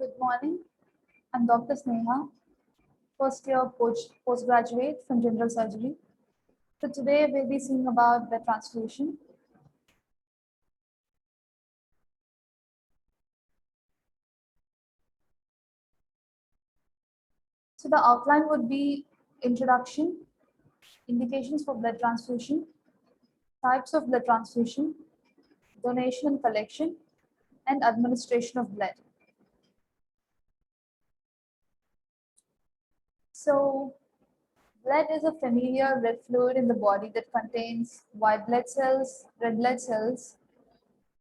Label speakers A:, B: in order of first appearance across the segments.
A: Good morning. I'm Dr. Sneha, first year postgraduate from general surgery. So today we'll be seeing about the transfusion. So the outline would be introduction, indications for blood transfusion, types of blood transfusion, donation and collection, and administration of blood. So blood is a familiar red fluid in the body that contains white blood cells, red blood cells,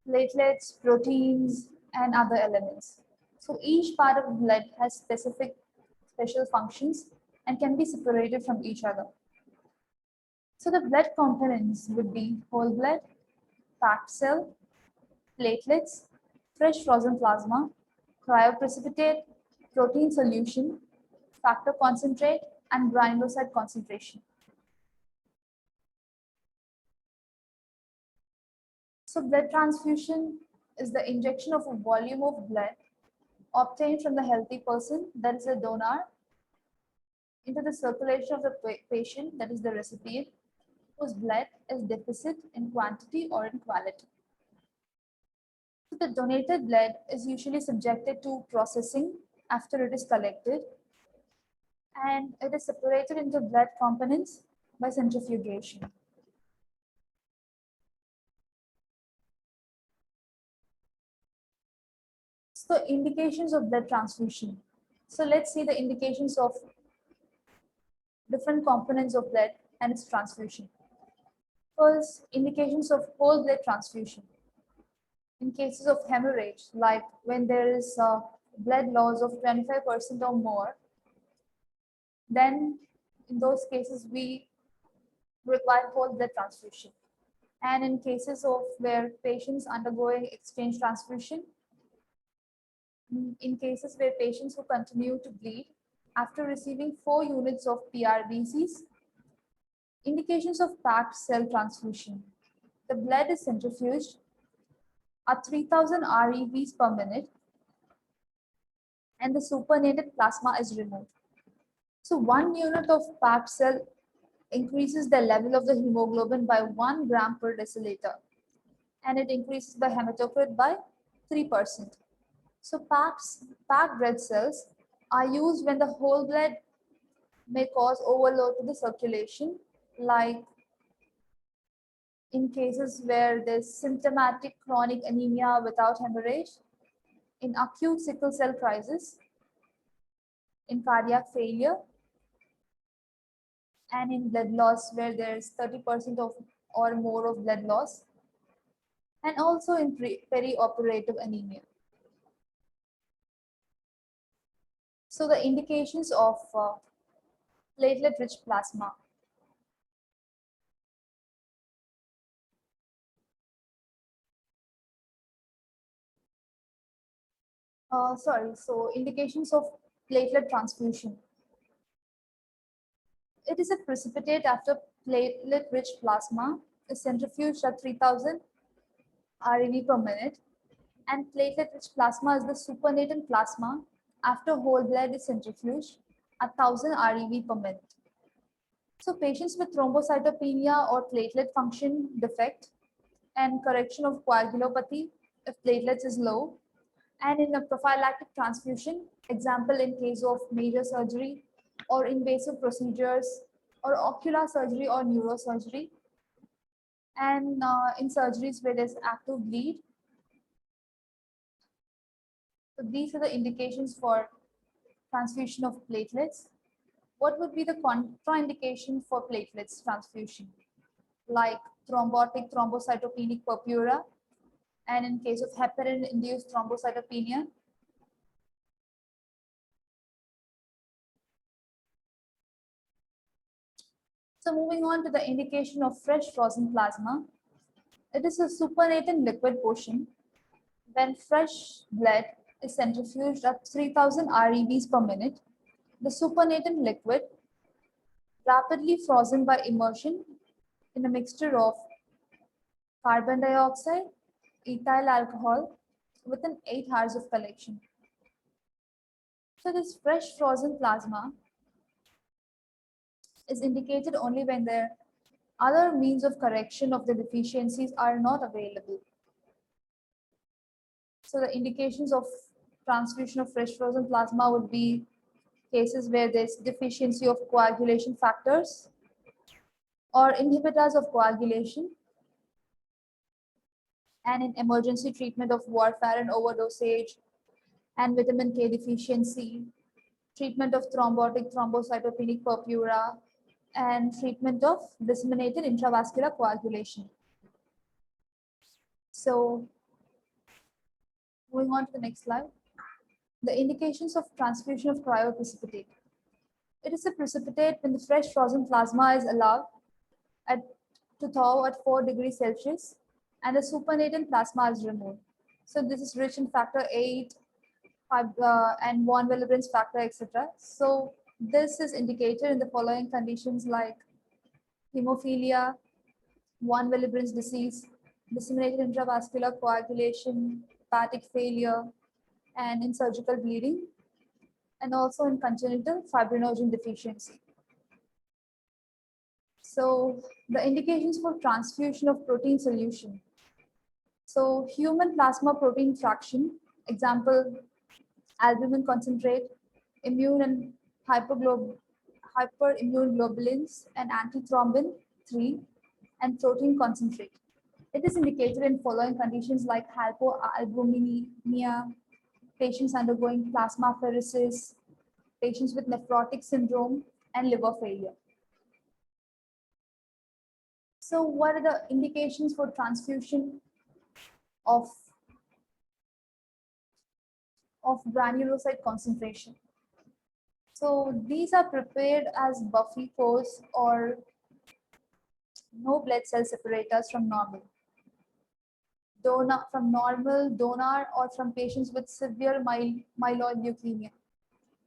A: platelets, proteins, and other elements. So each part of blood has special functions and can be separated from each other. So the blood components would be whole blood, packed cell, platelets, fresh frozen plasma, cryoprecipitate, protein solution, factor concentrate, and granulocyte concentration. So blood transfusion is the injection of a volume of blood obtained from the healthy person, that is a donor, into the circulation of the patient, that is the recipient, whose blood is deficit in quantity or in quality. So the donated blood is usually subjected to processing after it is collected, and it is separated into blood components by centrifugation. So indications of blood transfusion. So let's see the indications of different components of blood and its transfusion. First, indications of whole blood transfusion. In cases of hemorrhage, like when there is blood loss of 25% or more, then in those cases we require whole blood transfusion. And in cases of where patients undergoing exchange transfusion, in cases where patients who continue to bleed after receiving 4 units of PRBCs, indications of packed cell transfusion. The blood is centrifuged at 3000 REVs per minute and the supernatant plasma is removed. So 1 unit of packed cell increases the level of the hemoglobin by 1 gram per deciliter and it increases the hematocrit by 3%. So packed red cells are used when the whole blood may cause overload to the circulation, like in cases where there's symptomatic chronic anemia without hemorrhage, in acute sickle cell crisis, in cardiac failure, and in blood loss where there's 30% of or more of blood loss, and also in perioperative anemia. So the indications of platelet-rich plasma. So indications of platelet transfusion. It is a precipitate after platelet-rich plasma is centrifuged at 3000 ReV per minute, and platelet-rich plasma is the supernatant plasma after whole blood is centrifuged at 1000 ReV per minute. So patients with thrombocytopenia or platelet function defect and correction of coagulopathy if platelets is low, and in a prophylactic transfusion, example in case of major surgery or invasive procedures or ocular surgery or neurosurgery, and in surgeries where there's active bleed. So these are the indications for transfusion of platelets. What would be the contraindication for platelets transfusion? Like thrombotic thrombocytopenic purpura, and in case of heparin-induced thrombocytopenia. So moving on to the indication of fresh frozen plasma. It is a supernatant liquid portion when fresh blood is centrifuged at 3000 ReVs per minute. The supernatant liquid rapidly frozen by immersion in a mixture of carbon dioxide, ethyl alcohol within 8 hours of collection. So this fresh frozen plasma is indicated only when their other means of correction of the deficiencies are not available. So the indications of transfusion of fresh frozen plasma would be cases where there's deficiency of coagulation factors or inhibitors of coagulation, and in emergency treatment of warfarin overdosage and vitamin K deficiency, treatment of thrombotic thrombocytopenic purpura, and treatment of disseminated intravascular coagulation. So moving on to the next slide. The indications of transfusion of cryoprecipitate. It is a precipitate when the fresh frozen plasma is allowed at, to thaw at 4 degrees Celsius and the supernatant plasma is removed. So this is rich in factor 8 and von Willebrand's factor, etc. So this is indicated in the following conditions like hemophilia, von Willebrand's disease, disseminated intravascular coagulation, hepatic failure, and in surgical bleeding, and also in congenital fibrinogen deficiency. So the indications for transfusion of protein solution. So human plasma protein fraction, example, albumin concentrate, immune and hyperimmune globulins and antithrombin 3, and protein concentrate. It is indicated in following conditions like hypoalbuminemia, patients undergoing plasmapheresis, patients with nephrotic syndrome, and liver failure. So what are the indications for transfusion of granulocyte concentration? So these are prepared as Buffy pores or no blood cell separators from normal. From normal donor or from patients with severe myeloid leukemia.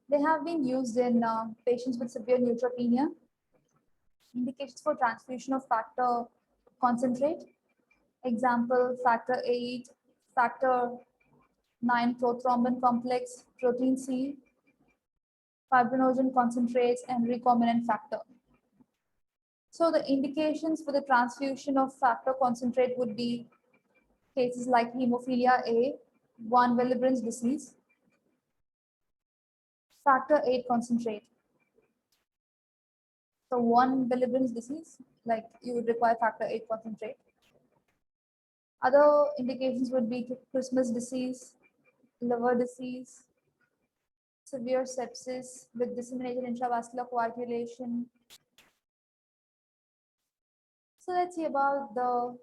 A: They have been used in patients with severe neutropenia. Indications for transfusion of factor concentrate. Example, factor 8, factor 9 prothrombin complex, protein C, fibrinogen concentrates, and recombinant factor. So the indications for the transfusion of factor concentrate would be cases like hemophilia A, von Willebrand's disease, factor 8 concentrate. So von Willebrand's disease, like you would require factor 8 concentrate. Other indications would be Christmas disease, liver disease, severe sepsis with disseminated intravascular coagulation. So let's see about the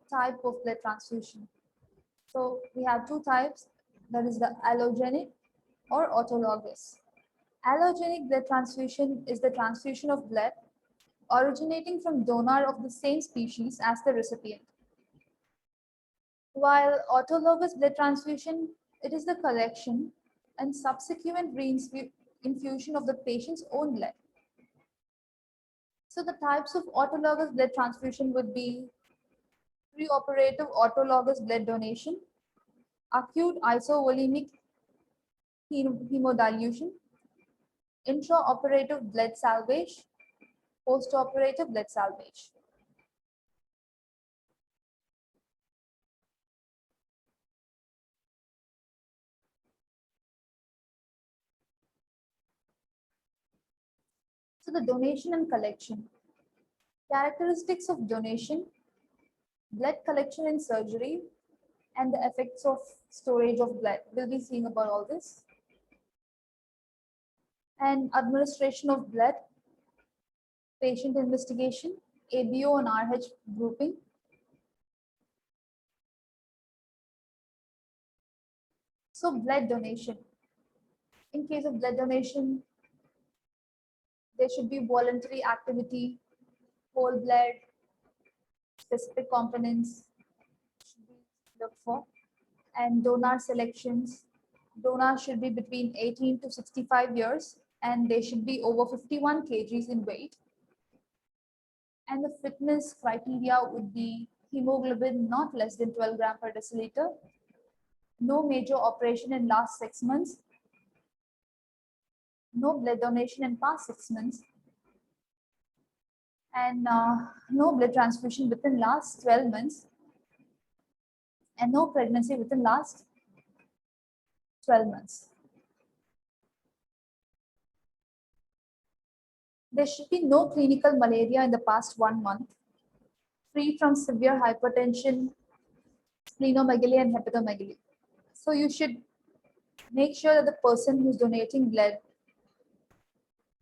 A: type of blood transfusion. So we have two types, that is the allogenic or autologous. Allogenic blood transfusion is the transfusion of blood originating from donor of the same species as the recipient. While autologous blood transfusion, it is the collection and subsequent reinfusion of the patient's own blood. So the types of autologous blood transfusion would be preoperative autologous blood donation, acute isovolemic hemodilution, intraoperative blood salvage, postoperative blood salvage. So the donation and collection. Characteristics of donation, blood collection in surgery, and the effects of storage of blood. We'll be seeing about all this. And administration of blood, patient investigation, ABO and RH grouping. So blood donation. In case of blood donation, there should be voluntary activity, whole blood, specific components should be looked for, and donor selections. Donors should be between 18 to 65 years and they should be over 51 kgs in weight. And the fitness criteria would be hemoglobin not less than 12 gram per deciliter, no major operation in last 6 months, no blood donation in past 6 months, and no blood transfusion within last 12 months, and no pregnancy within last 12 months. There should be no clinical malaria in the past 1 month, free from severe hypertension, splenomegaly, and hepatomegaly. So you should make sure that the person who's donating blood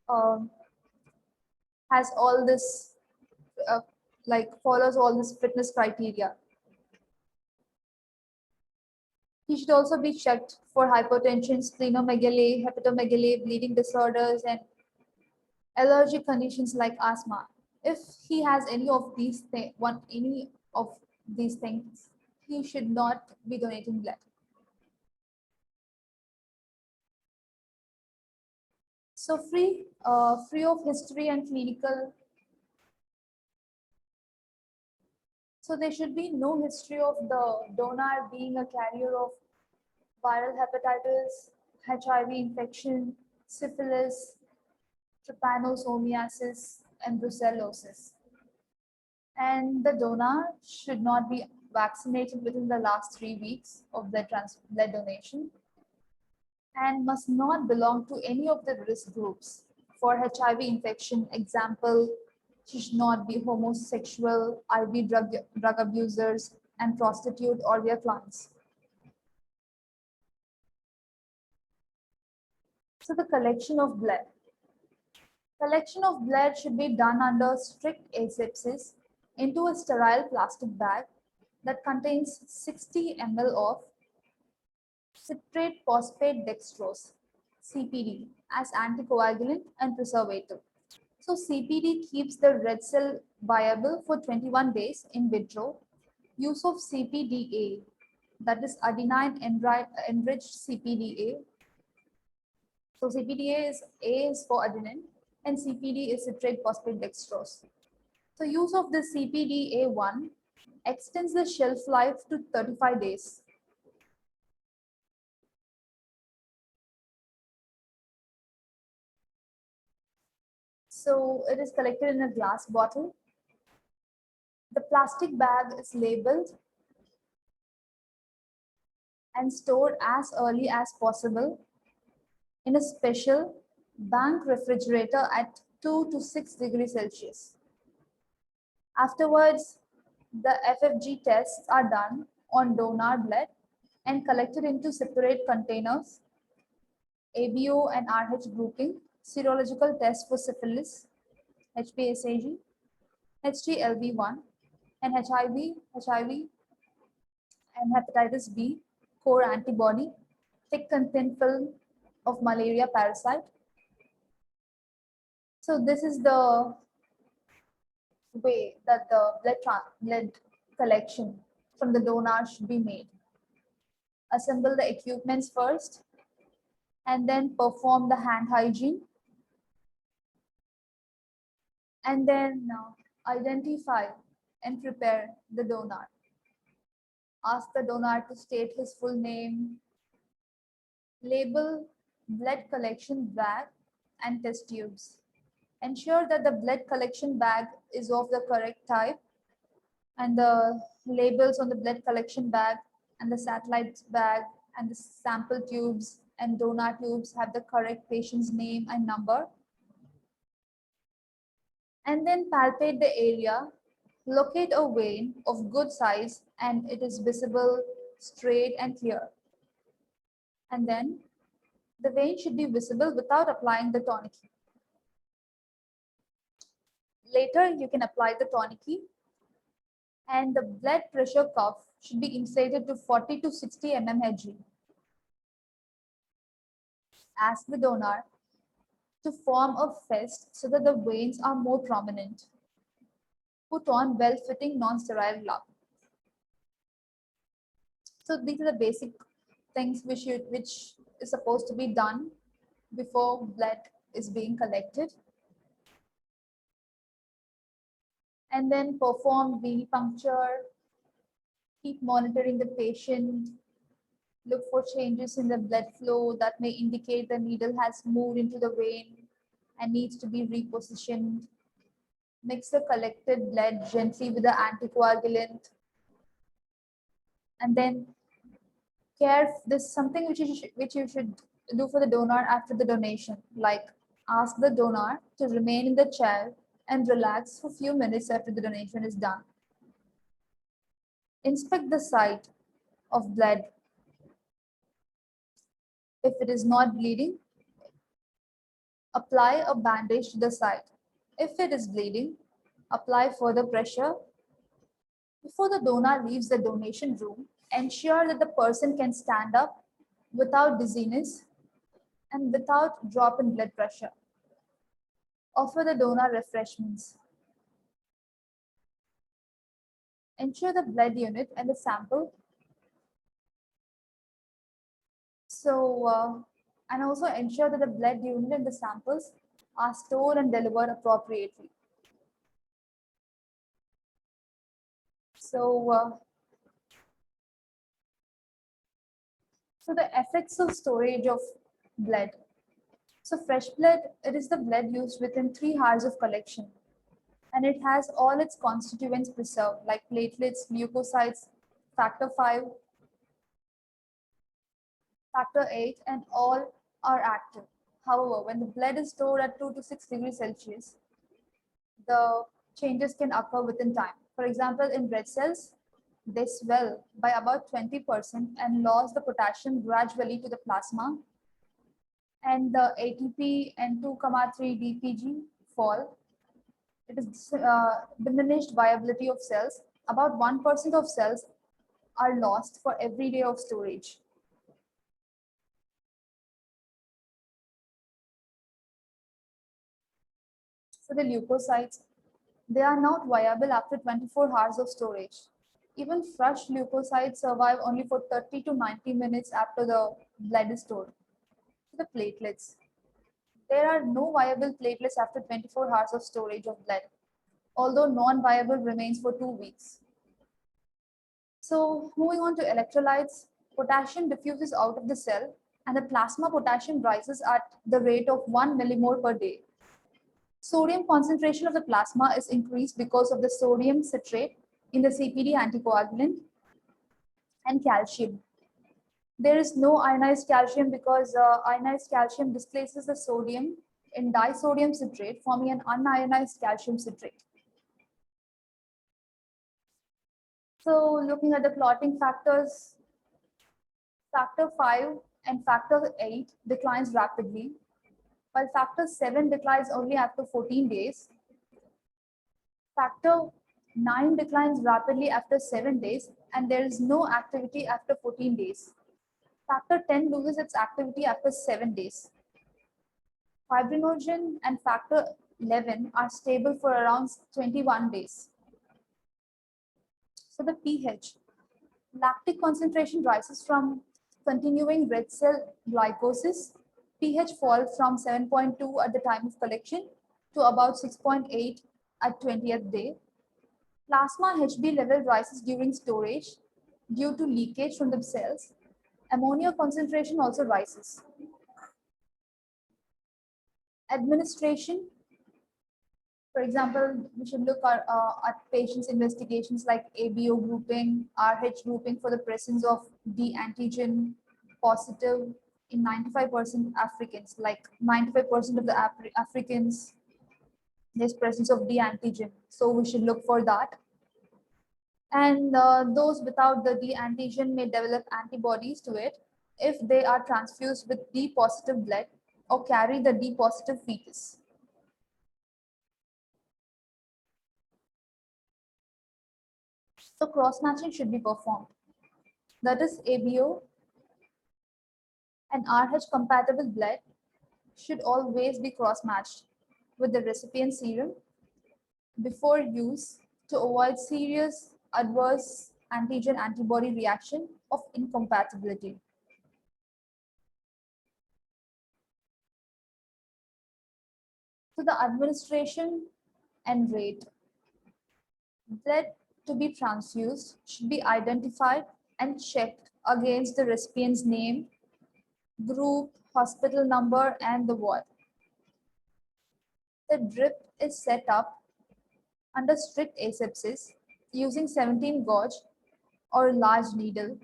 A: um, has all this, uh, like follows all this fitness criteria. He should also be checked for hypertension, splenomegaly, hepatomegaly, bleeding disorders, and allergic conditions like asthma. If he has any of these any of these things, he should not be donating blood. So free of history and clinical. So there should be no history of the donor being a carrier of viral hepatitis, HIV infection, syphilis, trypanosomiasis, and brucellosis. And the donor should not be vaccinated within the last 3 weeks of blood donation and must not belong to any of the risk groups for HIV infection. Example, should not be homosexual, IV drug abusers, and prostitute or their clients. So the collection of blood. Collection of blood should be done under strict asepsis into a sterile plastic bag that contains 60 ml of citrate phosphate dextrose, CPD, as anticoagulant and preservative. So CPD keeps the red cell viable for 21 days in vitro. Use of CPDA, that is adenine enriched CPDA. So CPDA is A is for adenine and CPD is citrate phosphate dextrose. So use of the CPDA1 extends the shelf life to 35 days. So it is collected in a glass bottle. The plastic bag is labeled and stored as early as possible in a special bank refrigerator at 2 to 6 degrees Celsius. Afterwards, the FFG tests are done on donor blood and collected into separate containers. ABO and RH grouping, serological tests for syphilis, HPSAG, HTLV1, and HIV, and hepatitis B, core antibody, thick and thin film of malaria parasite. So this is the way that the blood collection from the donor should be made. Assemble the equipments first and then perform the hand hygiene and then identify and prepare the donor. Ask the donor to state his full name, label blood collection bag and test tubes. Ensure that the blood collection bag is of the correct type and the labels on the blood collection bag and the satellite bag and the sample tubes and donor tubes have the correct patient's name and number. And then palpate the area, locate a vein of good size and it is visible, straight and clear. And then the vein should be visible without applying the tourniquet. Later, you can apply the tourniquet and the blood pressure cuff should be inflated to 40 to 60 mmHg. Ask the donor to form a fist so that the veins are more prominent. Put on well-fitting non-sterile glove. So these are the basic things which is supposed to be done before blood is being collected. And then perform venipuncture, keep monitoring the patient, Look for changes in the blood flow that may indicate the needle has moved into the vein and needs to be repositioned. Mix the collected blood gently with the anticoagulant, and then care. This is something which you should do for the donor after the donation. Like, ask the donor to remain in the chair and relax for a few minutes after the donation is done. Inspect the site of blood. If it is not bleeding, apply a bandage to the site. If it is bleeding, apply further pressure. Before the donor leaves the donation room, ensure that the person can stand up without dizziness and without drop in blood pressure. Offer the donor refreshments. Ensure the blood unit and the sample. And also ensure that the blood unit and the samples are stored and delivered appropriately. So the effects of storage of blood. So fresh blood, it is the blood used within 3 hours of collection, and it has all its constituents preserved, like platelets, leukocytes, factor 5, factor 8, and all are active. However, when the blood is stored at 2 to 6 degrees Celsius, the changes can occur within time. For example, in red cells, they swell by about 20% and lose the potassium gradually to the plasma, and the ATP and 2,3 DPG fall. It is diminished viability of cells. About 1% of cells are lost for every day of storage. So the leukocytes, they are not viable after 24 hours of storage. Even fresh leukocytes survive only for 30 to 90 minutes after the blood is stored. So the platelets, there are no viable platelets after 24 hours of storage of blood, although non-viable remains for 2 weeks. So moving on to electrolytes, potassium diffuses out of the cell and the plasma potassium rises at the rate of 1 millimole per day. Sodium concentration of the plasma is increased because of the sodium citrate in the CPD anticoagulant, and calcium. There is no ionized calcium because ionized calcium displaces the sodium in disodium citrate, forming an unionized calcium citrate. So looking at the clotting factors, factor 5 and factor 8 declines rapidly, while factor 7 declines only after 14 days. Factor 9 declines rapidly after 7 days, and there is no activity after 14 days. Factor 10 loses its activity after 7 days. Fibrinogen and factor 11 are stable for around 21 days. So the pH, lactic concentration rises from continuing red cell glycosis. pH falls from 7.2 at the time of collection to about 6.8 at 20th day. Plasma Hb level rises during storage due to leakage from the cells. Ammonia concentration also rises. Administration, for example, we should look at patients' investigations like ABO grouping, RH grouping for the presence of D antigen positive in 95% Africans, like 95% of the Africans, there's presence of D antigen. So we should look for that. And those without the D antigen may develop antibodies to it if they are transfused with D positive blood or carry the D positive fetus. So cross-matching should be performed. That is, ABO and RH compatible blood should always be cross-matched with the recipient serum before use to avoid serious adverse antigen antibody reaction of incompatibility. So the administration and rate. Blood to be transfused should be identified and checked against the recipient's name, group, hospital number, and the ward. The drip is set up under strict asepsis using 17 gauge or large needle.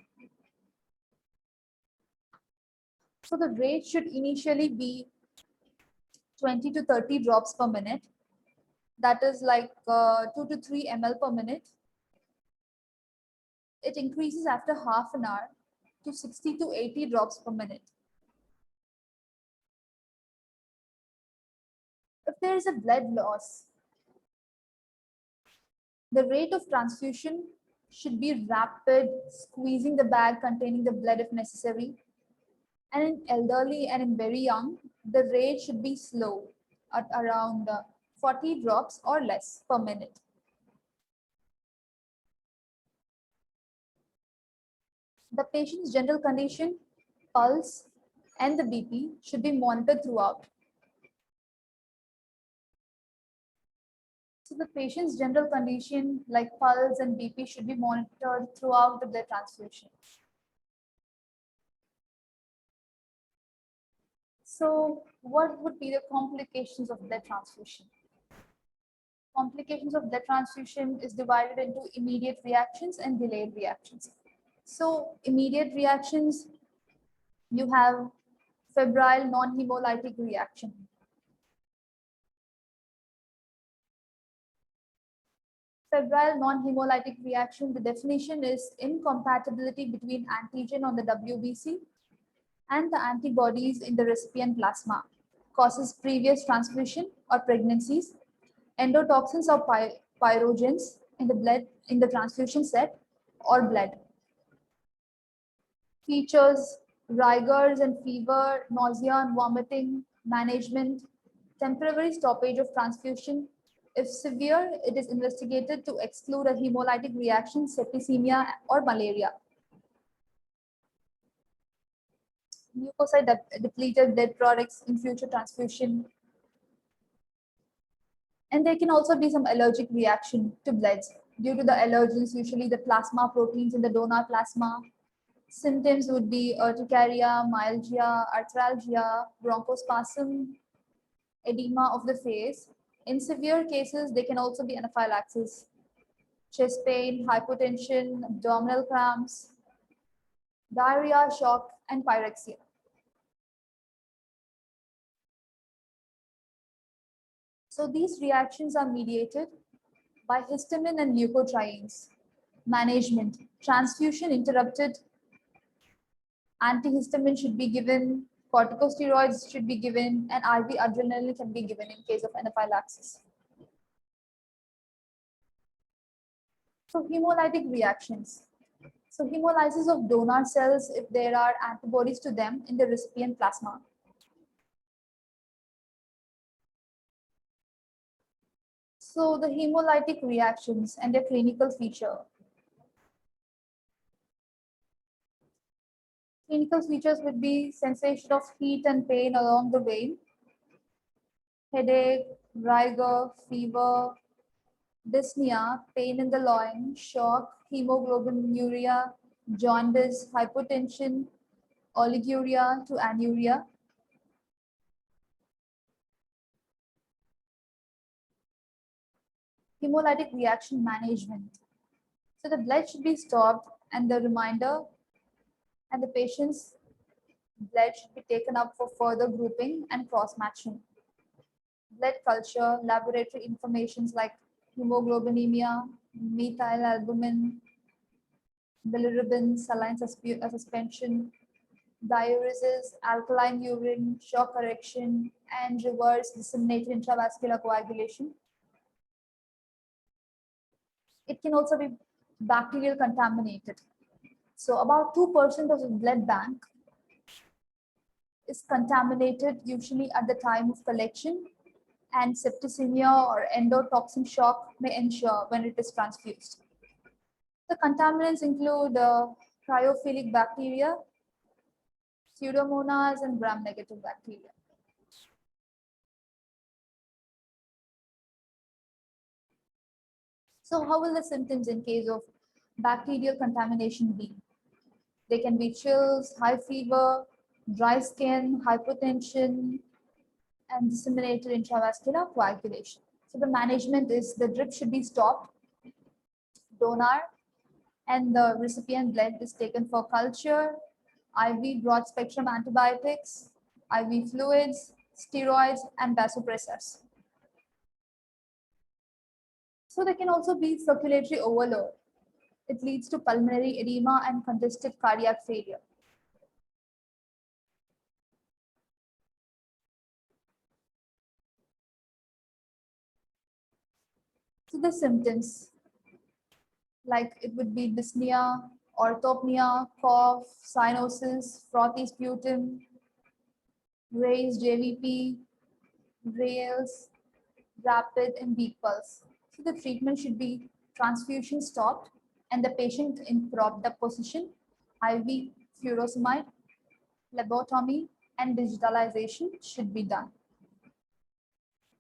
A: So the rate should initially be 20 to 30 drops per minute. That is like 2 to 3 ml per minute. It increases after half an hour to 60 to 80 drops per minute. If there is a blood loss, the rate of transfusion should be rapid, squeezing the bag containing the blood if necessary. And in elderly and in very young, the rate should be slow at around 40 drops or less per minute. The patient's general condition, pulse, and the BP should be monitored throughout. So the patient's general condition like pulse and BP should be monitored throughout the blood transfusion. So what would be the complications of blood transfusion? Complications of blood transfusion is divided into immediate reactions and delayed reactions. So immediate reactions, you have febrile non-hemolytic reaction. Febrile non-hemolytic reaction, the definition is incompatibility between antigen on the WBC and the antibodies in the recipient plasma, causes previous transfusion or pregnancies, endotoxins or pyrogens in the blood in the transfusion set or blood. Features rigors and fever, nausea and vomiting, management, temporary stoppage of transfusion. If severe, it is investigated to exclude a hemolytic reaction, septicemia, or malaria. Leukocyte depleted blood products in future transfusion. And there can also be some allergic reaction to bloods due to the allergens, usually the plasma proteins in the donor plasma. Symptoms would be urticaria, myalgia, arthralgia, bronchospasm, edema of the face. In severe cases, they can also be anaphylaxis, chest pain, hypotension, abdominal cramps, diarrhea, shock, and pyrexia. So these reactions are mediated by histamine and leukotrienes. Management, transfusion interrupted, antihistamine should be given, corticosteroids should be given, and IV adrenaline can be given in case of anaphylaxis. So hemolytic reactions. So hemolysis of donor cells if there are antibodies to them in the recipient plasma. So the hemolytic reactions and their clinical feature. Clinical features would be sensation of heat and pain along the vein, headache, rigor, fever, dyspnea, pain in the loin, shock, hemoglobinuria, jaundice, hypotension, oliguria to anuria. Hemolytic reaction management. So the blood should be stopped and the reminder and the patient's blood should be taken up for further grouping and cross-matching. Blood culture, laboratory informations like hemoglobinemia, methylalbumin, bilirubin, saline suspension, diuresis, alkaline urine, shock correction, and reverse disseminated intravascular coagulation. It can also be bacterial contaminated. So about 2% of the blood bank is contaminated usually at the time of collection, and septicemia or endotoxin shock may ensure when it is transfused. The contaminants include cryophylic bacteria, Pseudomonas, and gram-negative bacteria. So how will the symptoms in case of bacterial contamination be? They can be chills, high fever, dry skin, hypotension, and disseminated intravascular coagulation. So the management is the drip should be stopped, donor and the recipient blood is taken for culture, IV broad spectrum antibiotics, IV fluids, steroids, and vasopressors. So there can also be circulatory overload. It leads to pulmonary edema and congestive cardiac failure. So the symptoms, like it would be dyspnea, orthopnea, cough, cyanosis, frothy sputum, raised JVP, rails, rapid and weak pulse. So the treatment should be transfusion stopped and the patient in propped up position, IV furosemide, phlebotomy, and digitalization should be done.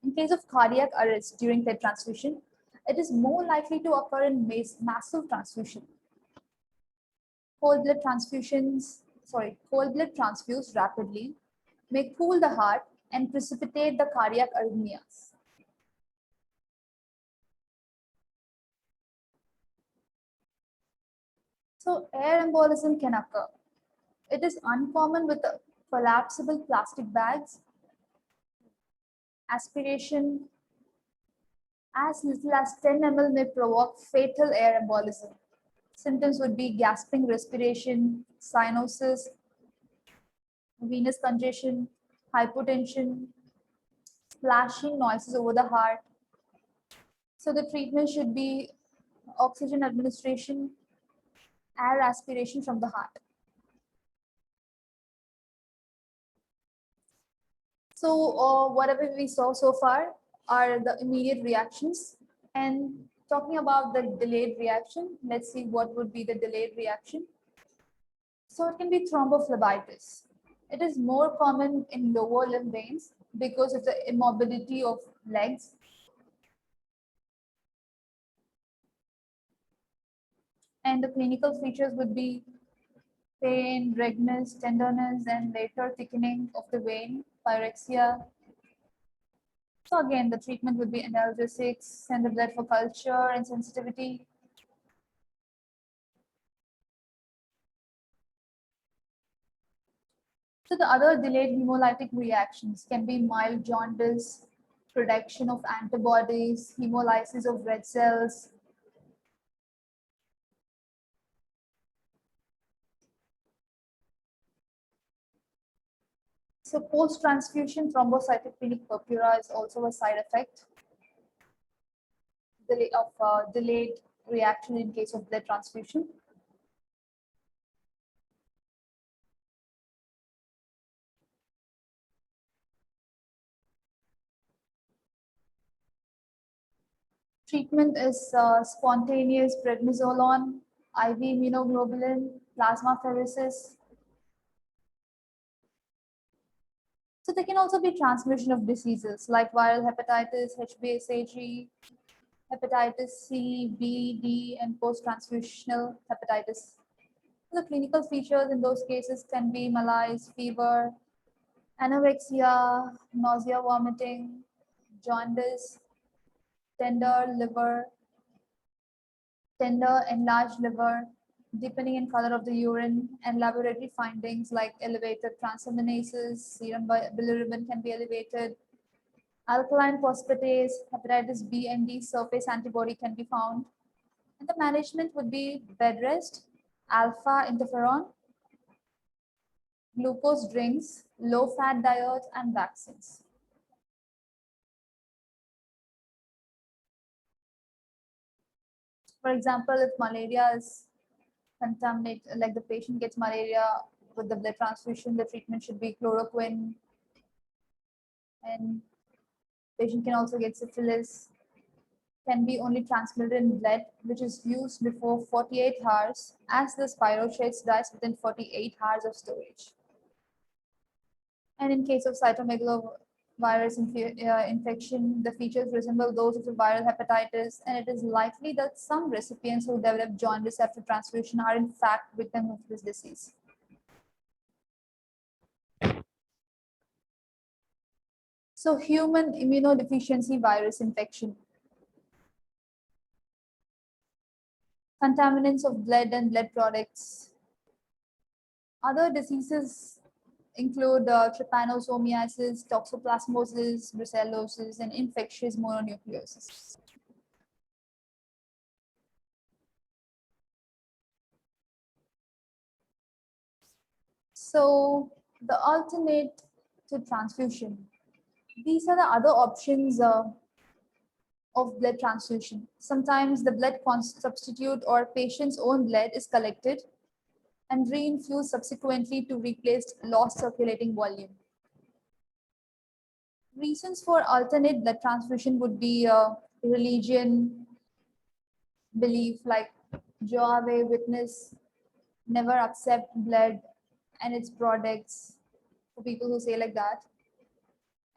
A: In case of cardiac arrest during blood transfusion, it is more likely to occur in massive transfusion. Cold blood transfused rapidly may cool the heart and precipitate the cardiac arrhythmias. So air embolism can occur. It is uncommon with collapsible plastic bags. Aspiration as little as 10 ml may provoke fatal air embolism. Symptoms would be gasping respiration, cyanosis, venous congestion, hypotension, splashing noises over the heart. So the treatment should be oxygen administration, air aspiration from the heart. So whatever we saw so far are the immediate reactions. And talking about the delayed reaction, let's see what would be the delayed reaction. So it can be thrombophlebitis. It is more common in lower limb veins because of the immobility of legs. And the clinical features would be pain, redness, tenderness, and later thickening of the vein, pyrexia. So again, the treatment would be analgesics, send the blood for culture and sensitivity. So the other delayed hemolytic reactions can be mild jaundice, production of antibodies, hemolysis of red cells. So post-transfusion thrombocytopenic purpura is also a side effect of delayed reaction in case of blood transfusion. Treatment is spontaneous prednisolone, IV immunoglobulin, plasmapheresis. So there can also be transmission of diseases like viral hepatitis, HBsAg, hepatitis C, B, D, and post-transfusional hepatitis. The clinical features in those cases can be malaise, fever, anorexia, nausea, vomiting, jaundice, tender enlarged liver, deepening in color of the urine, and laboratory findings like elevated transaminases, serum bilirubin can be elevated, alkaline phosphatase, hepatitis B and D surface antibody can be found. And the management would be bed rest, alpha interferon, glucose drinks, low-fat diet, and vaccines. For example, if malaria is contaminated, like the patient gets malaria with the blood transfusion, the treatment should be chloroquine. And patient can also get syphilis, can be only transmitted in blood, which is used before 48 hours, as the spirochetes dies within 48 hours of storage. And in case of cytomegalovirus, infection. The features resemble those of a viral hepatitis, and it is likely that some recipients who develop jaundice after transfusion are in fact victims of this disease. So human immunodeficiency virus infection. Contaminants of blood and blood products. Other diseases include trypanosomiasis, toxoplasmosis, brucellosis, and infectious mononucleosis. So the alternate to transfusion. These are the other options of blood transfusion. Sometimes the blood substitute or patient's own blood is collected and reinfused subsequently to replace lost circulating volume. Reasons for alternate blood transfusion would be religion, belief, like Jehovah's Witness never accept blood and its products, for people who say like that,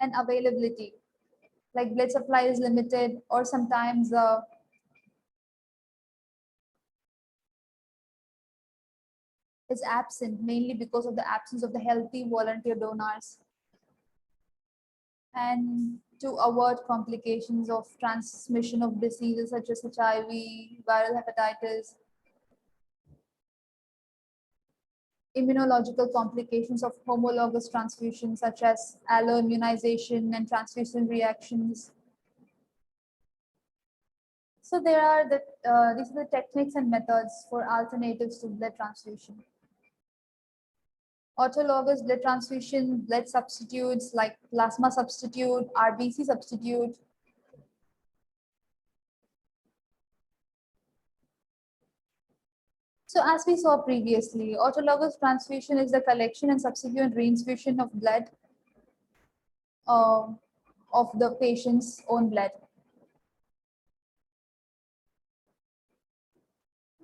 A: and availability, like blood supply is limited or sometimes is absent, mainly because of the absence of the healthy volunteer donors. And to avoid complications of transmission of diseases such as HIV, viral hepatitis, immunological complications of homologous transfusion such as alloimmunization and transfusion reactions. So there are these are the techniques and methods for alternatives to blood transfusion. Autologous blood transfusion, blood substitutes like plasma substitute, RBC substitute. So as we saw previously, autologous transfusion is the collection and subsequent reinfusion of blood of the patient's own blood.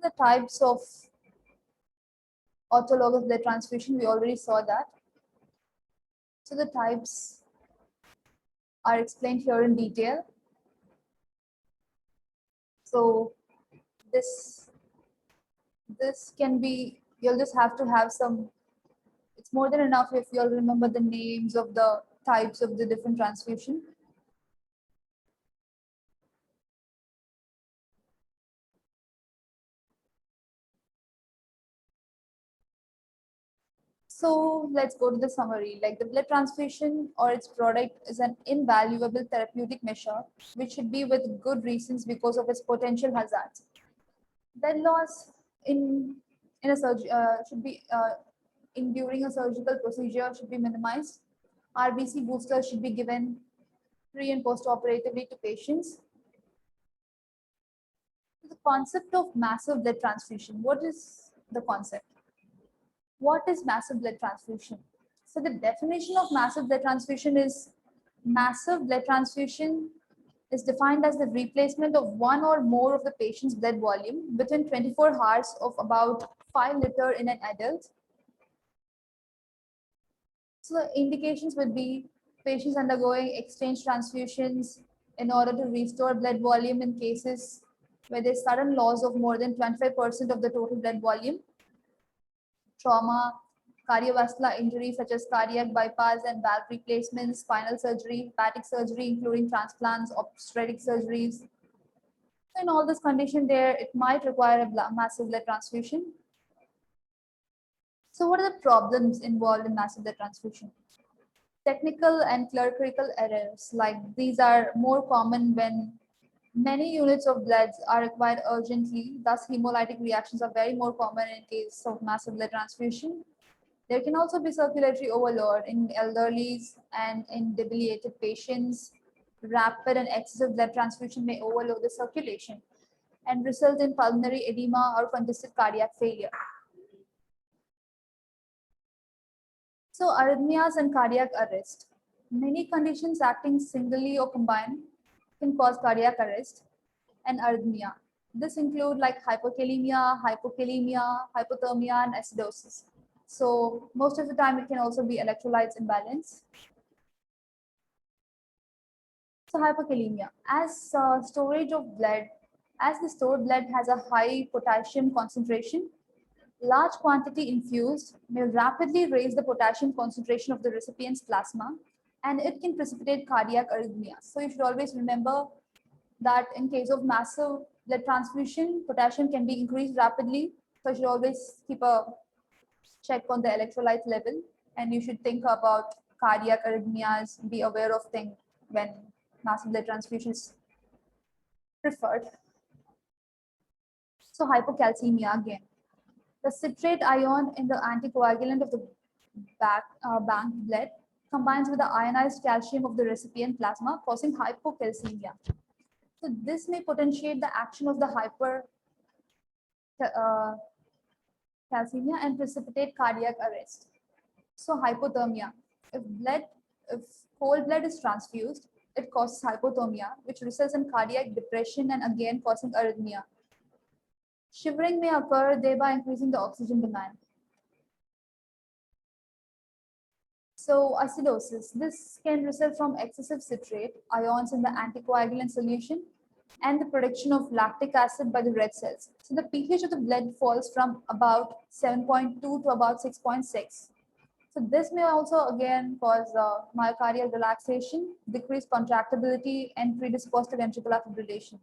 A: The types of autologous blood transfusion, we already saw that. So the types are explained here in detail. So this can be, you'll just have to have some, it's more than enough if you'll remember the names of the types of the different transfusion. So let's go to the summary. Like the blood transfusion or its product is an invaluable therapeutic measure, which should be with good reasons because of its potential hazards. Blood loss in a should be in during a surgical procedure should be minimized. RBC boosters should be given pre and post operatively to patients. The concept of massive blood transfusion. What is the concept? What is massive blood transfusion? So the definition of massive blood transfusion is massive blood transfusion is defined as the replacement of one or more of the patient's blood volume within 24 hours of about 5 liters in an adult. So the indications would be patients undergoing exchange transfusions in order to restore blood volume in cases where there's sudden loss of more than 25% of the total blood volume, trauma, cardiovascular injuries such as cardiac bypass and valve replacements, spinal surgery, hepatic surgery, including transplants, obstetric surgeries. In all this condition there, it might require a massive blood transfusion. So what are the problems involved in massive blood transfusion? Technical and clerical errors, like these are more common when many units of blood are required urgently. Thus, hemolytic reactions are very more common in case of massive blood transfusion. There can also be circulatory overload in elderlies and in debilitated patients. Rapid and excessive blood transfusion may overload the circulation and result in pulmonary edema or congestive cardiac failure. So arrhythmias and cardiac arrest. Many conditions acting singly or combined can cause cardiac arrest and arrhythmia. This include like hypokalemia, hypothermia, and acidosis. So most of the time it can also be electrolytes imbalance. So hypokalemia, as storage of blood, as the stored blood has a high potassium concentration, large quantity infused may rapidly raise the potassium concentration of the recipient's plasma, and it can precipitate cardiac arrhythmia. So you should always remember that in case of massive blood transfusion, potassium can be increased rapidly. So you should always keep a check on the electrolyte level, and you should think about cardiac arrhythmias, be aware of things when massive blood transfusion is preferred. So hypocalcemia again. The citrate ion in the anticoagulant of the bank blood combines with the ionized calcium of the recipient plasma, causing hypocalcemia. So this may potentiate the action of the hypercalcemia and precipitate cardiac arrest. So hypothermia. If cold blood is transfused, it causes hypothermia, which results in cardiac depression and again causing arrhythmia. Shivering may occur, thereby increasing the oxygen demand. So acidosis. This can result from excessive citrate ions in the anticoagulant solution and the production of lactic acid by the red cells. So the pH of the blood falls from about 7.2 to about 6.6. So this may also again cause myocardial relaxation, decreased contractibility, and predispose to ventricular fibrillation.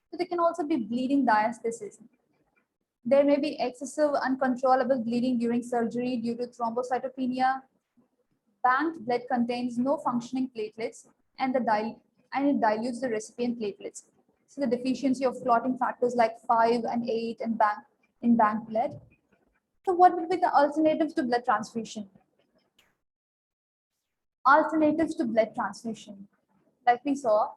A: So there can also be bleeding diastasis. There may be excessive uncontrollable bleeding during surgery due to thrombocytopenia. Banked blood contains no functioning platelets and it dilutes the recipient platelets. So the deficiency of clotting factors like 5 and 8 in bank blood. So what would be the alternatives to blood transfusion? Alternatives to blood transfusion, like we saw,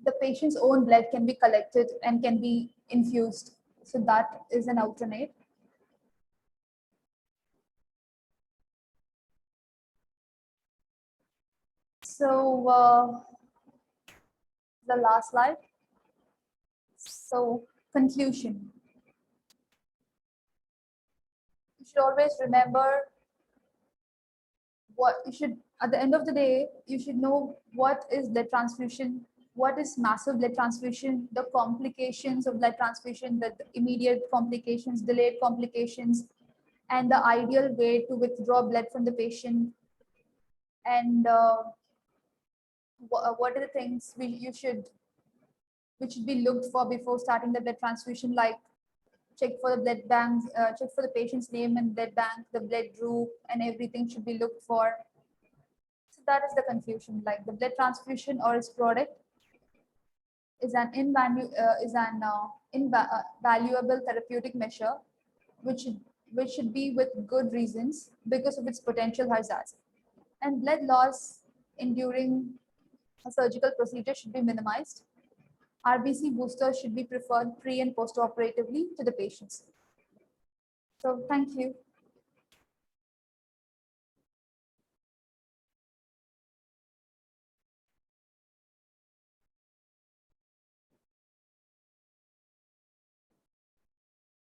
A: the patient's own blood can be collected and can be infused. So that is an alternate. So the last slide. So conclusion. You should always remember what you should, at the end of the day, you should know what is blood transfusion, what is massive blood transfusion, the complications of blood transfusion, the immediate complications, delayed complications, and the ideal way to withdraw blood from the patient, and what are the things which should be looked for before starting the blood transfusion, like check for the blood bank, check for the patient's name and blood bank, the blood group, and everything should be looked for. So that is the confusion. Like the blood transfusion or its product is an invaluable therapeutic measure, which should be with good reasons because of its potential hazards. And blood loss during a surgical procedure should be minimized. RBC boosters should be preferred pre and post operatively to the patients. So thank you.